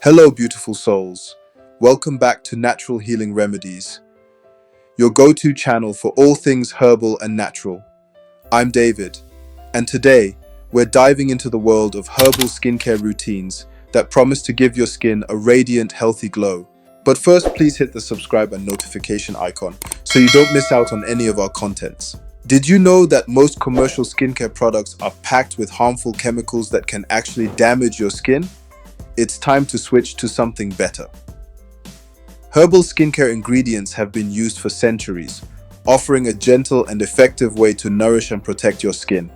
Hello, beautiful souls. Welcome back to Natural Healing Remedies, your go-to channel for all things herbal and natural. I'm David, and today we're diving into the world of herbal skincare routines that promise to give your skin a radiant, healthy glow. But first, please hit the subscribe and notification icon so you don't miss out on any of our contents. Did you know that most commercial skincare products are packed with harmful chemicals that can actually damage your skin? It's time to switch to something better. Herbal skincare ingredients have been used for centuries, offering a gentle and effective way to nourish and protect your skin.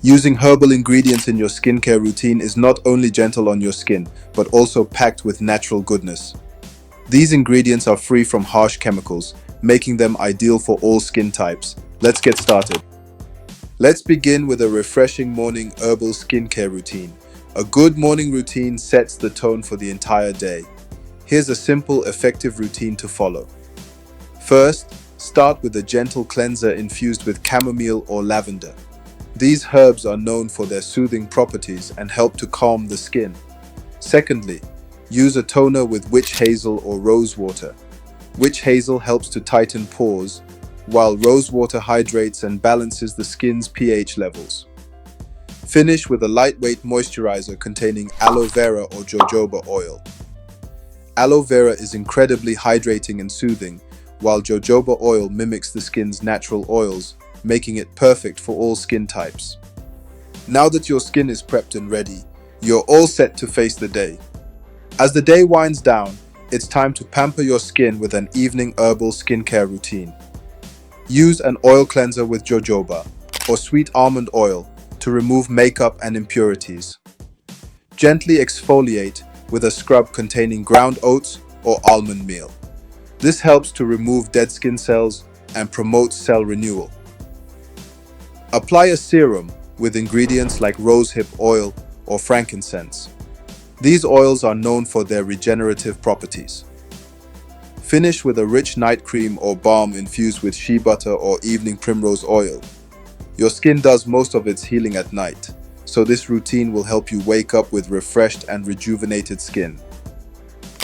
Using herbal ingredients in your skincare routine is not only gentle on your skin, but also packed with natural goodness. These ingredients are free from harsh chemicals, making them ideal for all skin types. Let's get started. Let's begin with a refreshing morning herbal skincare routine. A good morning routine sets the tone for the entire day. Here's a simple, effective routine to follow. First, start with a gentle cleanser infused with chamomile or lavender. These herbs are known for their soothing properties and help to calm the skin. Secondly, use a toner with witch hazel or rose water. Witch hazel helps to tighten pores, while rose water hydrates and balances the skin's pH levels. Finish with a lightweight moisturizer containing aloe vera or jojoba oil. Aloe vera is incredibly hydrating and soothing, while jojoba oil mimics the skin's natural oils, making it perfect for all skin types. Now that your skin is prepped and ready, you're all set to face the day. As the day winds down, it's time to pamper your skin with an evening herbal skincare routine. Use an oil cleanser with jojoba or sweet almond oil to remove makeup and impurities. Gently exfoliate with a scrub containing ground oats or almond meal. This helps to remove dead skin cells and promotes cell renewal. Apply a serum with ingredients like rosehip oil or frankincense. These oils are known for their regenerative properties. Finish with a rich night cream or balm infused with shea butter or evening primrose oil. Your skin does most of its healing at night, so this routine will help you wake up with refreshed and rejuvenated skin.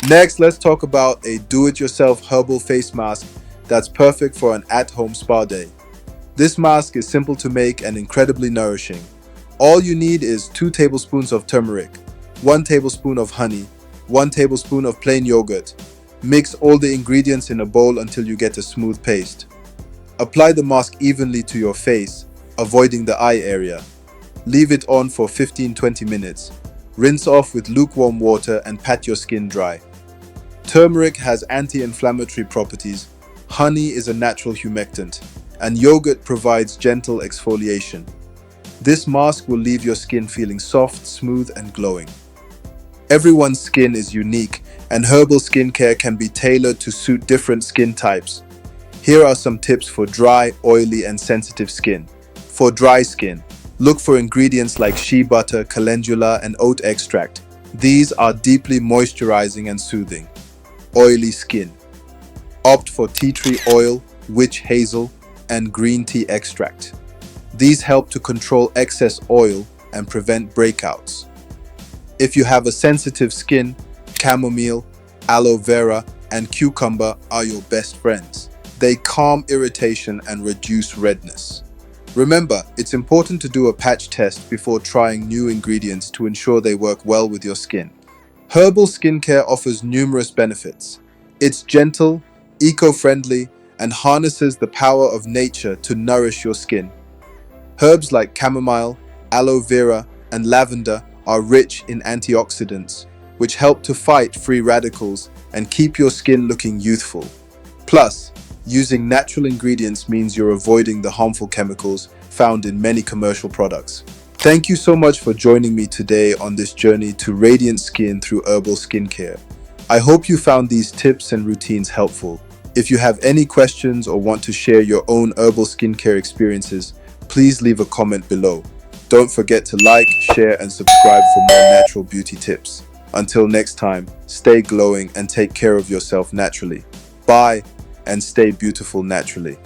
Next, let's talk about a do-it-yourself herbal face mask that's perfect for an at-home spa day. This mask is simple to make and incredibly nourishing. All you need is 2 tablespoons of turmeric, 1 tablespoon of honey, 1 tablespoon of plain yogurt. Mix all the ingredients in a bowl until you get a smooth paste. Apply the mask evenly to your face, avoiding the eye area. Leave it on for 15-20 minutes. Rinse off with lukewarm water and pat your skin dry. Turmeric has anti-inflammatory properties, honey is a natural humectant, and yogurt provides gentle exfoliation. This mask will leave your skin feeling soft, smooth, and glowing. Everyone's skin is unique, and herbal skincare can be tailored to suit different skin types. Here are some tips for dry, oily, and sensitive skin. For dry skin, look for ingredients like shea butter, calendula, and oat extract. These are deeply moisturizing and soothing. Oily skin, opt for tea tree oil, witch hazel, and green tea extract. These help to control excess oil and prevent breakouts. If you have a sensitive skin, chamomile, aloe vera, and cucumber are your best friends. They calm irritation and reduce redness. Remember, it's important to do a patch test before trying new ingredients to ensure they work well with your skin. Herbal skincare offers numerous benefits. It's gentle, eco-friendly, and harnesses the power of nature to nourish your skin. Herbs like chamomile, aloe vera, and lavender are rich in antioxidants, which help to fight free radicals and keep your skin looking youthful. Plus, using natural ingredients means you're avoiding the harmful chemicals found in many commercial products. Thank you so much for joining me today on this journey to radiant skin through herbal skincare. I hope you found these tips and routines helpful. If you have any questions or want to share your own herbal skincare experiences, please leave a comment below. Don't forget to like, share, and subscribe for more natural beauty tips. Until next time, stay glowing and take care of yourself naturally. Bye, and stay beautiful naturally.